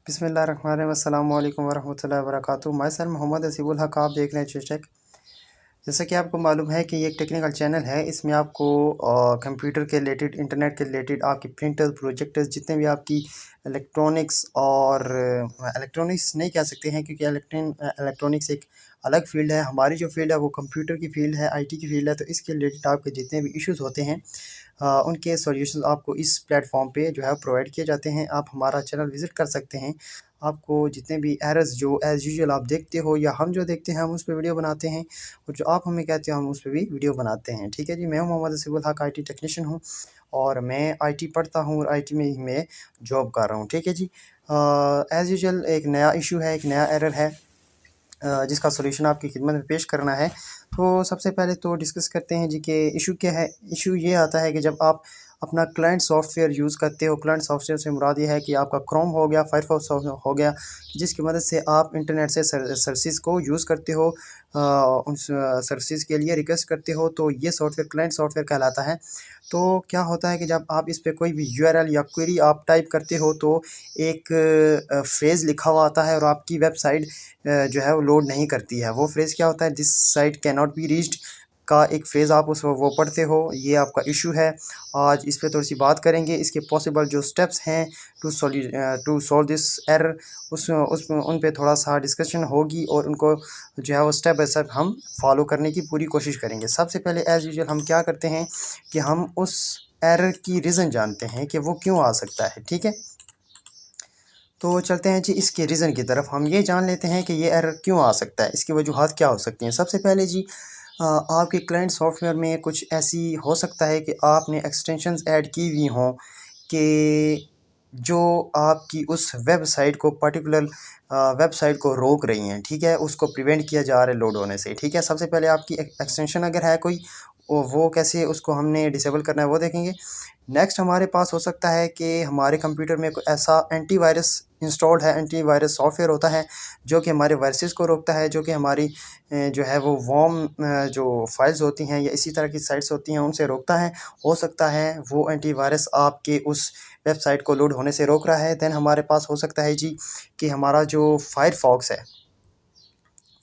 बिस्मिल्लाहिर्रहमानिर्रहीम अस्सलामु अलैकुम वरहमतुल्लाहि वबरकातुहू। माय सेल्फ मोहम्मद हसीबुल हक, आप देख रहे हैं चेस्टेक। जैसा कि आपको मालूम है कि ये एक टेक्निकल चैनल है। इसमें आपको कंप्यूटर के रिलेटेड, इंटरनेट के रिलेटेड, आपकी प्रिंटर्स, प्रोजेक्टर्स, जितने भी आपकी इलेक्ट्रॉनिक्स और इलेक्ट्रॉनिक्स नहीं कह सकते हैं क्योंकि इलेक्ट्रॉनिक्स एक अलग फ़ील्ड है। हमारी जो फ़ील्ड है वो कंप्यूटर की फ़ील्ड है, आईटी की फ़ील्ड है। तो इसके रिलेटेड आपके जितने भी इश्यूज़ होते हैं उनके सॉल्यूशंस आपको इस प्लेटफॉर्म पे जो है प्रोवाइड किए जाते हैं। आप हमारा चैनल विज़िट कर सकते हैं। आपको जितने भी एरर्स जो एज़ यूजुअल आप देखते हो या हम जो देखते हैं हम उस पे वीडियो बनाते हैं, और जो आप हमें कहते हो हम उस पे भी वीडियो बनाते हैं। ठीक है जी, मैं हूं मोहम्मद हसीबुल हक, आईटी टेक्नीशियन हूं और मैं आईटी पढ़ता हूं और आईटी में ही मैं जॉब कर रहा हूं। ठीक है जी, एज़ यूजुअल एक नया इशू है, एक नया एरर है जिसका सॉल्यूशन आपकी खिदमत में पेश करना है। तो सबसे पहले तो डिस्कस करते हैं जी कि इशू क्या है। इशू ये आता है कि जब आप अपना क्लाइंट सॉफ्टवेयर यूज़ करते हो, क्लाइंट सॉफ्टवेयर से मुराद ये है कि आपका क्रोम हो गया, फायरफॉक्स हो गया, जिसकी मदद से आप इंटरनेट से सर्विसेज को यूज़ करते हो, उन सर्विसेज के लिए रिक्वेस्ट करते हो, तो ये सॉफ्टवेयर क्लाइंट सॉफ्टवेयर कहलाता है। तो क्या होता है कि जब आप इस पे कोई भी यूआरएल या क्वेरी आप टाइप करते हो तो एक फ्रेज़ लिखा हुआ आता है और आपकी वेबसाइट जो है वो लोड नहीं करती है। वो फ्रेज़ क्या होता है, this site can not be reached का एक फ्रेज़ आप वो पढ़ते हो। ये आपका इशू है। आज इस पे थोड़ी-सी बात करेंगे। इसके पॉसिबल जो स्टेप्स हैं टू सॉल्व दिस एरर, उस उन पे थोड़ा-सा डिस्कशन होगी और उनको जो है वो स्टेप बाय स्टेप हम फॉलो करने की पूरी कोशिश करेंगे। सबसे पहले एज़ यूजुअल हम क्या करते हैं कि हम उस एरर की रीज़न जानते हैं कि वो क्यों आ सकता है। ठीक है? तो चलते हैं जी इसके रीज़न की तरफ। हम ये जान लेते हैं कि ये एरर क्यों आ सकता है, इसकी वजूहात क्या हो सकती हैं। सबसे पहले जी आपके क्लाइंट सॉफ्टवेयर में कुछ ऐसी हो सकता है कि आपने एक्सटेंशंस ऐड की हुई हों कि जो आपकी उस वेबसाइट को पर्टिकुलर वेबसाइट को रोक रही हैं। ठीक है? उसको प्रिवेंट किया जा रहा है लोड होने से। ठीक है? सबसे पहले आपकी एक्सटेंशन अगर है कोई, वो कैसे उसको हमने डिसेबल करना है वो देखेंगे। नेक्स्ट हमारे पास हो सकता है कि हमारे कंप्यूटर में कोई ऐसा एंटीवायरस इंस्टॉल्ड है, एंटीवायरस सॉफ्टवेयर होता है जो कि हमारे वायरसेस को रोकता है, जो कि हमारी जो है वो वॉर्म जो फाइल्स होती हैं या इसी तरह की साइट्स होती हैं उनसे रोकता है। हो सकता है वो एंटीवायरस आपके उस वेबसाइट को लोड होने से रोक रहा है। देन हमारे पास हो सकता है जी कि हमारा जो फायरफॉक्स है,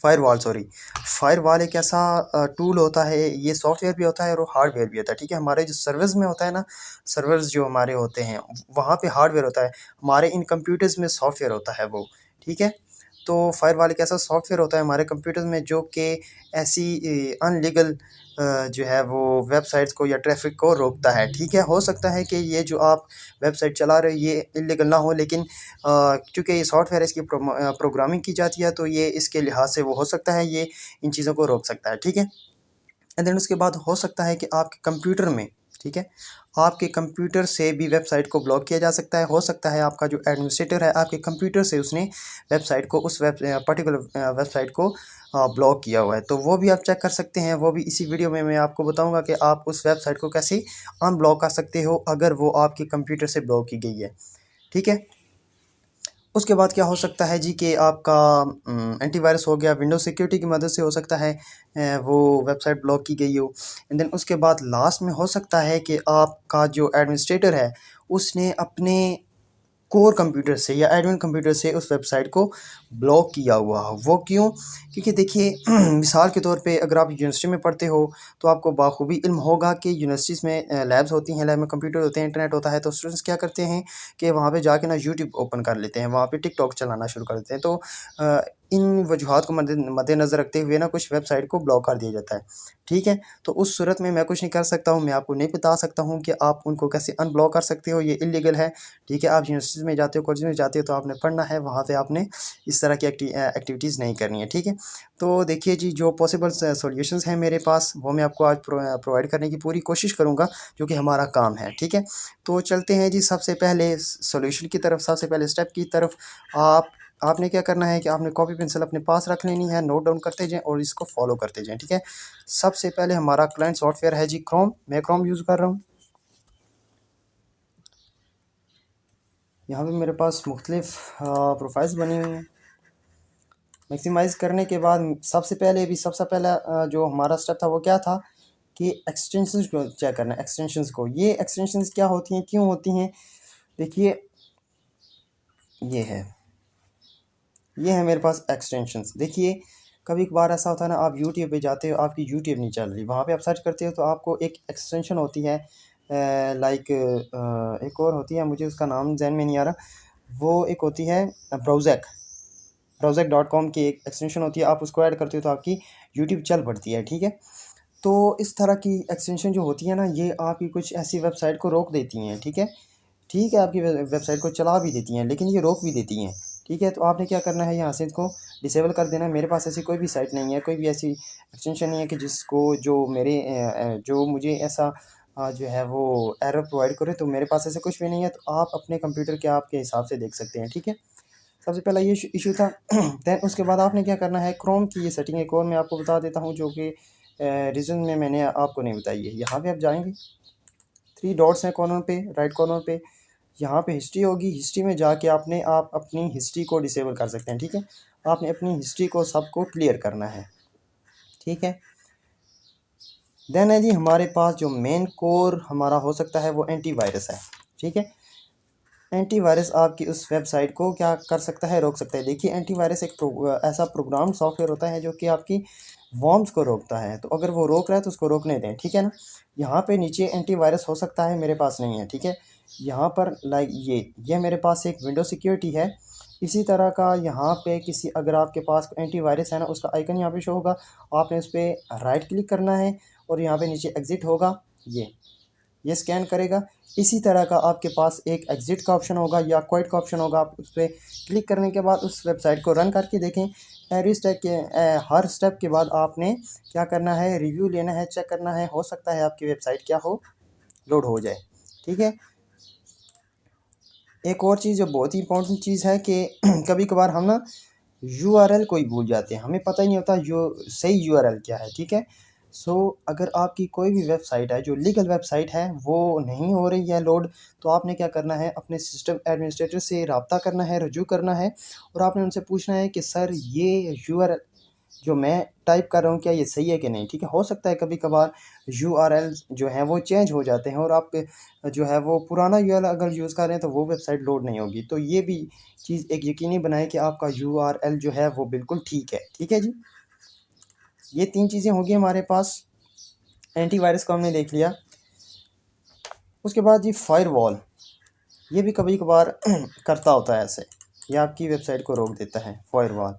फायरवॉल सॉरी, फायरवॉल एक ऐसा टूल होता है, ये सॉफ्टवेयर भी होता है और वो हार्डवेयर भी होता है। ठीक है? हमारे जो सर्वर्स में होता है ना, सर्वर्स जो हमारे होते हैं वहाँ पे हार्डवेयर होता है, हमारे इन कंप्यूटर्स में सॉफ्टवेयर होता है वो। ठीक है? तो फायरवॉल एक ऐसा सॉफ्टवेयर होता है हमारे कंप्यूटर्स में जो कि ऐसी अनलीगल जो है वो वेबसाइट्स को या ट्रैफ़िक को रोकता है। ठीक है? हो सकता है कि ये जो आप वेबसाइट चला रहे हो ये इल्लीगल ना हो, लेकिन चूँकि ये सॉफ्टवेयर इसकी प्रोग्रामिंग की जाती है तो ये इसके लिहाज से वो हो सकता है ये इन चीज़ों को रोक सकता है। ठीक है? एंड देन उसके बाद हो सकता है कि आपके कंप्यूटर में, ठीक है, आपके कंप्यूटर से भी वेबसाइट को ब्लॉक किया जा सकता है। हो सकता है आपका जो एडमिनिस्ट्रेटर है आपके कंप्यूटर से उसने वेबसाइट को उस पर्टिकुलर वेबसाइट को ब्लॉक किया हुआ है, तो वो भी आप चेक कर सकते हैं। वो भी इसी वीडियो में मैं आपको बताऊंगा कि आप उस वेबसाइट को कैसे अनब्लॉक कर सकते हो अगर वो आपके कंप्यूटर से ब्लॉक की गई है। ठीक है? उसके बाद क्या हो सकता है जी कि आपका एंटीवायरस हो गया, विंडोज़ सिक्योरिटी की मदद से हो सकता है वो वेबसाइट ब्लॉक की गई हो। एंड देन उसके बाद लास्ट में हो सकता है कि आपका जो एडमिनिस्ट्रेटर है उसने अपने कोर कंप्यूटर से या एडमिन कंप्यूटर से उस वेबसाइट को ब्लॉक किया हुआ हो। वो क्यों? क्योंकि देखिए मिसाल के तौर पे अगर आप यूनिवर्सिटी में पढ़ते हो तो आपको बाखूबी इल्म होगा कि यूनिवर्सिटीज़ में लैब्स होती हैं, लैब में कंप्यूटर होते हैं, इंटरनेट होता है, तो स्टूडेंट्स क्या करते हैं कि वहाँ पे जाके ना यूट्यूब ओपन कर लेते हैं, वहाँ पे टिकटॉक चलाना शुरू कर देते हैं। तो अ, इन वजूहात को मद्देनज़र रखते हुए ना कुछ वेबसाइट को ब्लॉक कर दिया जाता है। ठीक है? तो उस सूरत में मैं कुछ नहीं कर सकता हूँ, मैं आपको नहीं बता सकता हूँ कि आप उनको कैसे अनब्लॉक कर सकते हो, ये इल्लीगल है। ठीक है? आप यूनिवर्सिटीज़ में जाते हो, कॉलेज में जाते हो तो आपने पढ़ना है, वहाँ पे आपने इस तरह की एक्टिविटीज़ नहीं करनी है। ठीक है? तो देखिए जी जो पॉसिबल सॉल्यूशंस हैं मेरे पास वो मैं आपको आज प्रोवाइड करने की पूरी कोशिश करूँगा, जो कि हमारा काम है। ठीक है? तो चलते हैं जी सबसे पहले सॉल्यूशन की तरफ, सबसे पहले स्टेप की तरफ। आपने क्या करना है कि आपने कॉपी पेंसिल अपने पास रख लेनी है, नोट डाउन करते जाएँ और इसको फॉलो करते जाएँ। ठीक है? सबसे पहले हमारा क्लाइंट सॉफ्टवेयर है जी क्रोम, मैं क्रोम यूज़ कर रहा हूँ। यहाँ पे मेरे पास मुख्तलिफ़ प्रोफाइल्स बनी हुई हैं। मैक्सिमाइज़ करने के बाद सबसे पहला जो हमारा स्टेप था वो क्या था कि एक्सटेंशंस को चेक करना है, एक्सटेंशंस को। ये एक्सटेंशंस क्या होती हैं, क्यों होती हैं? देखिए ये है। ये है मेरे पास एक्सटेंशंस। देखिए कभी कभार ऐसा होता है ना, आप यूट्यूब पे जाते हो, आपकी यूट्यूब नहीं चल रही, वहाँ पे आप सर्च करते हो तो आपको एक एक्सटेंशन होती है, लाइक एक और होती है, मुझे उसका नाम ज़हन में नहीं आ रहा, वो एक होती है ब्राउज़ेक, browsec.com की एक एक्सटेंशन होती है, आप उसको ऐड करते हो तो आपकी यूट्यूब चल पड़ती है, ठीक है। तो इस तरह की एक्सटेंशन जो होती है ना, ये आपकी कुछ ऐसी वेबसाइट को रोक देती हैं, ठीक है, आपकी वेबसाइट को चला भी देती हैं, लेकिन ये रोक भी देती हैं, ठीक है। तो आपने क्या करना है, यहाँ से इसको डिसेबल कर देना है। मेरे पास ऐसी कोई भी साइट नहीं है, कोई भी ऐसी एक्सटेंशन नहीं है कि जिसको जो मेरे जो मुझे ऐसा जो है वो एरर प्रोवाइड करे, तो मेरे पास ऐसा कुछ भी नहीं है। तो आप अपने कंप्यूटर के आपके हिसाब से देख सकते हैं, ठीक है। सबसे पहला ये इशू था। दैन उसके बाद आपने क्या करना है, क्रोम की ये सेटिंग एक और मैं आपको बता देता हूँ, जो कि रीज़न में मैंने आपको नहीं बताई है। यहाँ पे आप जाएंगे, 3 डॉट्स हैं कॉर्नर पे, राइट कॉर्नर पे, यहाँ पे हिस्ट्री होगी। हिस्ट्री में जाके आप अपनी हिस्ट्री को डिसेबल कर सकते हैं, ठीक है। आपने अपनी हिस्ट्री को सबको क्लियर करना है, ठीक है। देन है जी हमारे पास जो मेन कोर हमारा हो सकता है वो एंटीवायरस है, ठीक है। एंटीवायरस आपकी उस वेबसाइट को क्या कर सकता है, रोक सकता है। देखिए एंटीवायरस एक ऐसा प्रोग्राम सॉफ्टवेयर होता है जो कि आपकी वॉर्म्स को रोकता है। तो अगर वो रोक रहा है तो उसको रोकने दें, ठीक है ना। यहाँ पे नीचे एंटीवायरस हो सकता है, मेरे पास नहीं है, ठीक है। यहाँ पर लाइक ये मेरे पास एक विंडो सिक्योरिटी है। इसी तरह का यहाँ पे किसी अगर आपके पास एंटीवायरस है ना, उसका आइकन यहाँ पे शो होगा, आपने उस पर राइट क्लिक करना है और यहाँ पे नीचे एग्ज़िट होगा, ये स्कैन करेगा। इसी तरह का आपके पास एक एग्ज़िट का ऑप्शन होगा या क्वाइट का ऑप्शन होगा, आप उस पर क्लिक करने के बाद उस वेबसाइट को रन करके देखें। हर स्टेप के बाद आपने क्या करना है, रिव्यू लेना है, चेक करना है, हो सकता है आपकी वेबसाइट क्या हो, लोड हो जाए, ठीक है। एक और चीज़ जो बहुत ही इंपॉर्टेंट चीज़ है कि कभी कभार हम ना यूआरएल को ही भूल जाते हैं, हमें पता ही नहीं होता सही यूआरएल क्या है, ठीक है। सो अगर आपकी कोई भी वेबसाइट है जो लीगल वेबसाइट है वो नहीं हो रही है लोड, तो आपने क्या करना है, अपने सिस्टम एडमिनिस्ट्रेटर से रब्ता करना है, रजू करना है और आपने उनसे पूछना है कि सर ये यूआरएल जो मैं टाइप कर रहा हूँ क्या ये सही है कि नहीं, ठीक है। हो सकता है कभी कभार यूआरएल जो है वो चेंज हो जाते हैं और आप जो है वो पुराना यूआरएल अगर यूज़ कर रहे हैं तो वो वेबसाइट लोड नहीं होगी। तो ये भी चीज़ एक यकीनी बनाए कि आपका यूआरएल जो है वो बिल्कुल ठीक है जी। ये 3 चीज़ें होगी हमारे पास। एंटीवायरस को हमने देख लिया। उसके बाद जी फायरवॉल, ये भी कभी कभार करता होता है ऐसे, ये आपकी वेबसाइट को रोक देता है फायरवॉल।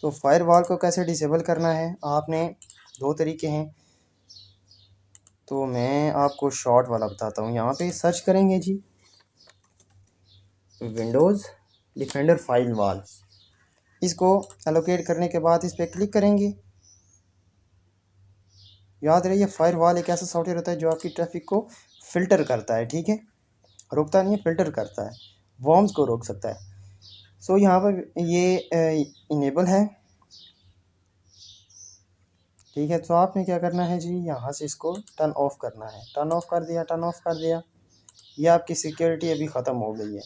तो फायरवॉल को कैसे डिसेबल करना है, आपने 2 तरीके हैं। तो मैं आपको शॉर्ट वाला बताता हूँ। यहाँ पे सर्च करेंगे जी विंडोज़ डिफेंडर फायरवॉल, इसको एलोकेट करने के बाद इस पर क्लिक करेंगे। याद रहिए फायरवॉल एक ऐसा सॉफ्टवेयर होता है जो आपकी ट्रैफिक को फ़िल्टर करता है, ठीक है। रोकता नहीं है, फ़िल्टर करता है, वॉर्म्स को रोक सकता है। सो यहाँ पर ये इनेबल है, ठीक है। तो आपने क्या करना है जी, यहाँ से इसको टर्न ऑफ करना है। टर्न ऑफ कर दिया। ये आपकी सिक्योरिटी अभी ख़त्म हो गई है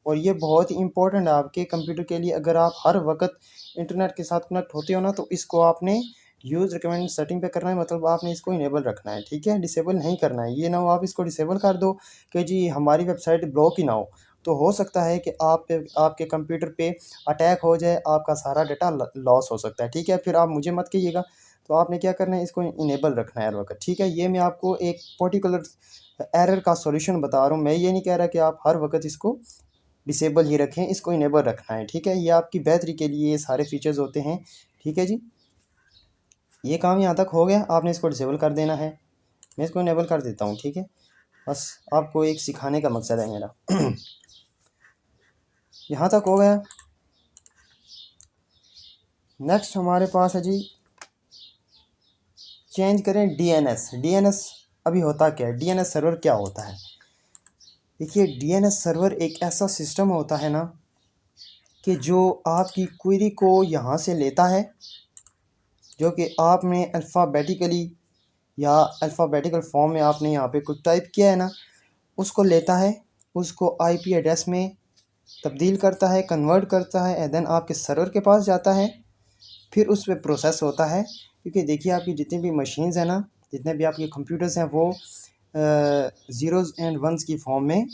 और ये बहुत ही इंपॉर्टेंट है आपके कंप्यूटर के लिए। अगर आप हर वक्त इंटरनेट के साथ कनेक्ट होते हो ना, तो इसको आपने यूज़ रिकमेंड सेटिंग पे करना है, मतलब आपने इसको इनेबल रखना है, ठीक है। डिसेबल नहीं करना है। ये ना हो आप इसको डिसेबल कर दो कि जी हमारी वेबसाइट ब्लॉक ही ना हो, तो हो सकता है कि आपके कंप्यूटर पे अटैक हो जाए, आपका सारा डाटा लॉस हो सकता है, ठीक है। फिर आप मुझे मत कहिएगा। तो आपने क्या करना है, इसको इनेबल रखना है हर वक्त, ठीक है। ये मैं आपको एक पर्टिकुलर एरर का सॉल्यूशन बता रहा हूँ, मैं ये नहीं कह रहा कि आप हर वक्त इसको डिसेबल ही रखें, इसको इनेबल रखना है, ठीक है। ये आपकी बेहतरी के लिए ये सारे फीचर्स होते हैं, ठीक है जी। ये काम यहाँ तक हो गया, आपने इसको डिसेबल कर देना है। मैं इसको इनेबल कर देता हूँ, ठीक है। बस आपको एक सिखाने का मकसद है मेरा। यहाँ तक हो गया। नेक्स्ट हमारे पास है जी, चेंज करें डीएनएस। डीएनएस अभी होता क्या है, डीएनएस सर्वर क्या होता है। देखिए डीएनएस सर्वर एक ऐसा सिस्टम होता है ना कि जो आपकी क्वेरी को यहाँ से लेता है, जो कि आपने अल्फ़ाबेटिकली या अल्फ़ाबेटिकल फॉर्म में आपने यहाँ पे कुछ टाइप किया है ना, उसको लेता है, उसको आईपी एड्रेस में तब्दील करता है, कन्वर्ट करता है, एंड देन आपके सर्वर के पास जाता है, फिर उस पर प्रोसेस होता है। क्योंकि देखिए आपकी जितनी भी मशीन्स हैं ना, जितने भी आपके कंप्यूटर्स हैं, वो ज़ीरोज़ एंड वंस की फॉर्म में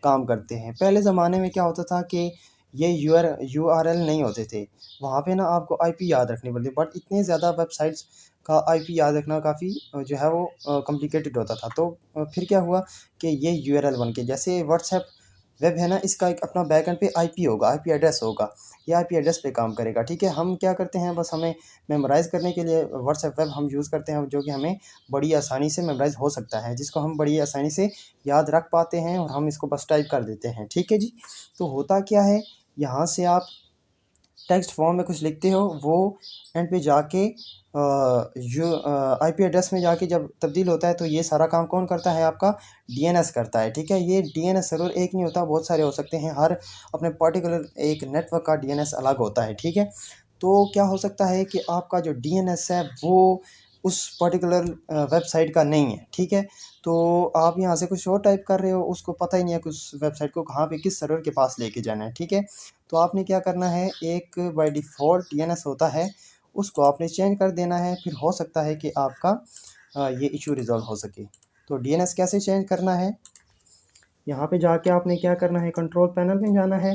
काम करते हैं। पहले ज़माने में क्या होता था कि ये URL नहीं होते थे। वहाँ पे ना आपको IP याद रखनी पड़ती, बट इतने ज़्यादा वेबसाइट्स का IP याद रखना काफ़ी जो है वो कॉम्प्लिकेटेड होता था। तो फिर क्या हुआ कि ये URL बन के, जैसे व्हाट्सएप वेब है ना, इसका एक अपना बैकएंड पे IP होगा, IP एड्रेस होगा, ये IP एड्रेस पे काम करेगा। ठीक है, हम क्या करते हैं, बस हमें मेमोराइज़ करने के लिए व्हाट्सएप वेब हम यूज़ करते हैं, जो कि हमें बड़ी आसानी से मेमोराइज़ हो सकता है, जिसको हम बड़ी आसानी से याद रख पाते हैं और हम इसको बस टाइप कर देते हैं। ठीक है जी। तो होता क्या है, यहाँ से आप टेक्स्ट फॉर्म में कुछ लिखते हो, वो एंड पे जाके जो IP एड्रेस में जाके जब तब्दील होता है, तो ये सारा काम कौन करता है, आपका DNS करता है। ठीक है, ये DNS सर्वर एक नहीं होता, बहुत सारे हो सकते हैं, हर अपने पर्टिकुलर एक नेटवर्क का DNS अलग होता है। ठीक है, तो क्या हो सकता है कि आपका जो DNS है वो उस पर्टिकुलर वेबसाइट का नहीं है। ठीक है, तो आप यहाँ से कुछ और टाइप कर रहे हो, उसको पता ही नहीं है कि उस वेबसाइट को कहाँ पे किस सर्वर के पास लेके जाना है। ठीक है, तो आपने क्या करना है, एक बाय डिफ़ॉल्ट DNS होता है, उसको आपने चेंज कर देना है, फिर हो सकता है कि आपका ये इशू रिज़ॉल्व हो सके। तो DNS कैसे चेंज करना है, यहाँ पे जाके आपने क्या करना है, कंट्रोल पैनल में जाना है।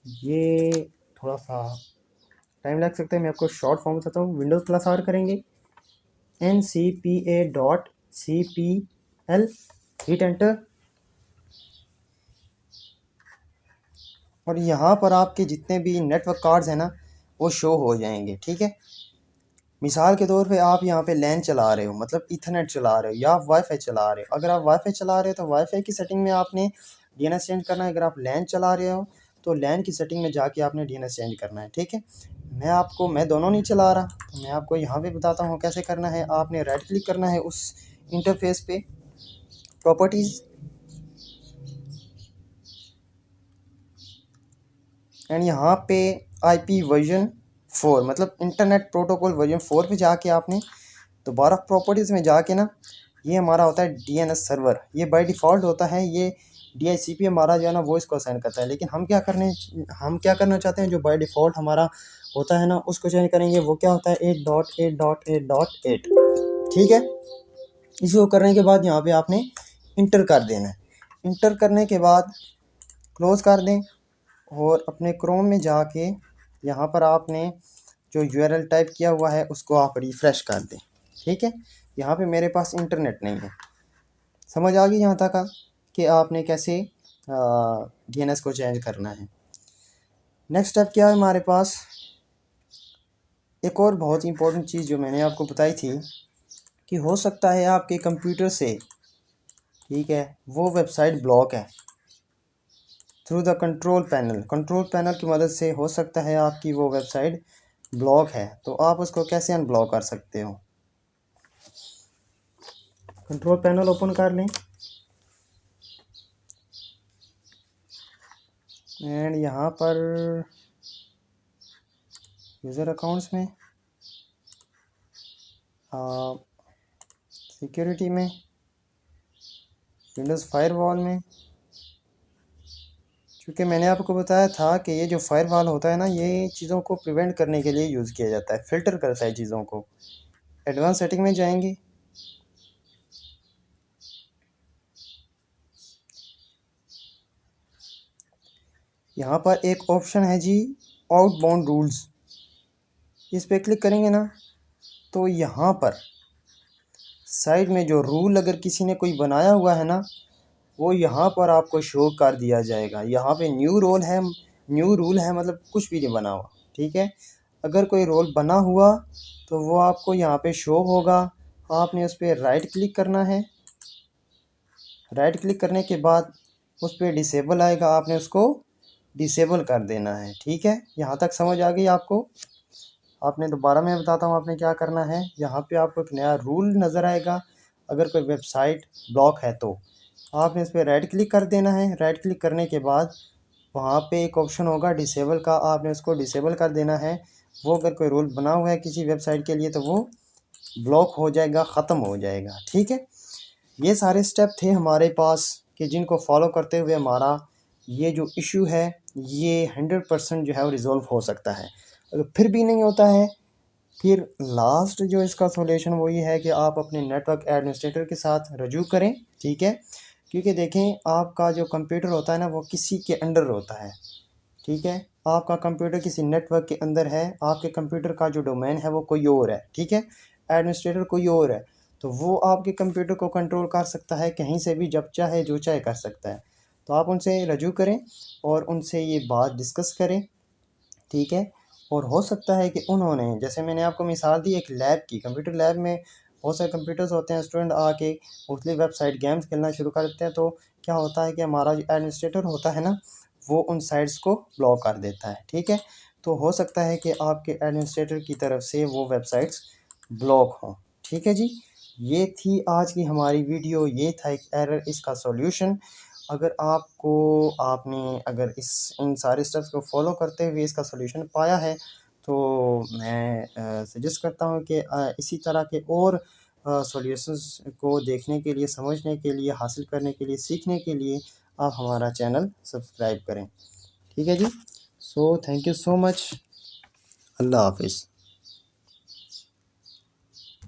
ये थोड़ा सा टाइम लग सकता है, मैं आपको शॉर्ट फॉर्म बताता हूँ। Windows+R करेंगे, ncpa.cpl, हिट एंटर, और यहाँ पर आपके जितने भी नेटवर्क कार्ड्स हैं ना, वो शो हो जाएंगे। ठीक है, मिसाल के तौर पे आप यहाँ पे लैन चला रहे हो, मतलब ईथरनेट चला रहे हो, या आप वाईफाई चला रहे हो। अगर आप वाईफाई चला रहे हो तो वाईफाई की सेटिंग में आपने DNS चेंज करना है। अगर आप लैन चला रहे हो तो लैन की सेटिंग में जाके आपने DNS चेंज करना है। ठीक है, मैं दोनों नहीं चला रहा, तो मैं आपको यहाँ पे बताता हूँ कैसे करना है। आपने राइट क्लिक करना है उस इंटरफेस पे, प्रॉपर्टीज़, एंड यहाँ पे IP वर्जन 4, मतलब इंटरनेट प्रोटोकॉल वर्जन 4 पे जाके आपने दोबारा प्रॉपर्टीज़ में जाके ना, ये हमारा होता है DNS सर्वर, ये बाय डिफ़ॉल्ट होता है, ये DHCP हमारा जो है ना वो इसको असाइन करता है। लेकिन हम क्या करना चाहते हैं, जो बाय डिफ़ॉल्ट हमारा होता है ना उसको चेंज करेंगे। वो क्या होता है, 8.8.8.8। ठीक है, इसको करने के बाद यहाँ पे आपने इंटर कर देना है। इंटर करने के बाद क्लोज़ कर दें, और अपने क्रोम में जाके यहाँ पर आपने जो URL टाइप किया हुआ है उसको आप रिफ़्रेश कर दें। ठीक है, यहाँ पे मेरे पास इंटरनेट नहीं है। समझ आ गई यहाँ तक कि आपने कैसे DNS को चेंज करना है। नेक्स्ट स्टेप क्या है हमारे पास, एक और बहुत इंपॉर्टेंट चीज़ जो मैंने आपको बताई थी कि हो सकता है आपके कंप्यूटर से, ठीक है, वो वेबसाइट ब्लॉक है थ्रू द कंट्रोल पैनल की मदद से हो सकता है आपकी वो वेबसाइट ब्लॉक है। तो आप उसको कैसे अनब्लॉक कर सकते हो, कंट्रोल पैनल ओपन कर लें, एंड यहाँ पर यूज़र अकाउंट्स में, सिक्योरिटी में, विंडोज़ फायरवॉल में, क्योंकि मैंने आपको बताया था कि ये जो फायरवॉल होता है ना, ये चीज़ों को प्रिवेंट करने के लिए यूज़ किया जाता है, फ़िल्टर करता है चीज़ों को। एडवांस सेटिंग में जाएंगे, यहाँ पर एक ऑप्शन है जी, आउटबाउंड रूल्स, इस पर क्लिक करेंगे ना, तो यहाँ पर साइड में जो रूल अगर किसी ने कोई बनाया हुआ है ना, वो यहाँ पर आपको शो कर दिया जाएगा। यहाँ पे न्यू रूल है, मतलब कुछ भी नहीं बना हुआ। ठीक है, अगर कोई रोल बना हुआ तो वो आपको यहाँ पे शो होगा। आपने उस पर राइट क्लिक करना है, राइट क्लिक करने के बाद उस पर डिसेबल आएगा, आपने उसको डिसेबल कर देना है। ठीक है, यहाँ तक समझ आ गई आपको। आपने दोबारा मैं बताता हूँ आपने क्या करना है। यहाँ पे आपको एक नया रूल नज़र आएगा, अगर कोई वेबसाइट ब्लॉक है तो आपने इस पर राइट क्लिक कर देना है। राइट क्लिक करने के बाद वहाँ पे एक ऑप्शन होगा डिसेबल का, आपने उसको डिसेबल कर देना है। वो अगर कोई रूल बना हुआ है किसी वेबसाइट के लिए तो वो ब्लॉक हो जाएगा, ख़त्म हो जाएगा। ठीक है, ये सारे स्टेप थे हमारे पास कि जिनको फॉलो करते हुए हमारा ये जो इशू है ये 100% जो है वो रिज़ॉल्व हो सकता है। अगर फिर भी नहीं होता है, फिर लास्ट जो इसका सॉल्यूशन वो ये है कि आप अपने नेटवर्क एडमिनिस्ट्रेटर के साथ रजू करें। ठीक है, क्योंकि देखें आपका जो कंप्यूटर होता है ना वो किसी के अंडर होता है, ठीक है, आपका कंप्यूटर किसी नेटवर्क के अंदर है, आपके कंप्यूटर का जो डोमेन है वो कोई और है, ठीक है, एडमिनिस्ट्रेटर कोई और है, तो वो आपके कंप्यूटर को कंट्रोल कर सकता है, कहीं से भी जब चाहे जो चाहे कर सकता है। तो आप उनसे रजू करें और उनसे ये बात डिस्कस करें, ठीक है। और हो सकता है कि उन्होंने, जैसे मैंने आपको मिसाल दी एक लैब की, कंप्यूटर लैब में बहुत सारे कंप्यूटर्स होते हैं, स्टूडेंट आके मुख्तलिफ वेबसाइट गेम्स खेलना शुरू कर देते हैं, तो क्या होता है कि हमारा जो एडमिनिस्ट्रेटर होता है ना, वो उन साइट्स को ब्लॉक कर देता है, ठीक है। तो हो सकता है कि आपके एडमिनिस्ट्रेटर की तरफ से वो वेबसाइट्स ब्लॉक हों, ठीक है जी। ये थी आज की हमारी वीडियो, ये था एक एरर, इसका सॉल्यूशन। अगर आपको, आपने अगर इस इन सारे स्टेप्स को फॉलो करते हुए इसका सॉल्यूशन पाया है, तो मैं सजेस्ट करता हूँ कि इसी तरह के और सॉल्यूशंस को देखने के लिए, समझने के लिए, हासिल करने के लिए, सीखने के लिए आप हमारा चैनल सब्सक्राइब करें, ठीक है जी। So thank you so much. अल्लाह हाफिज़।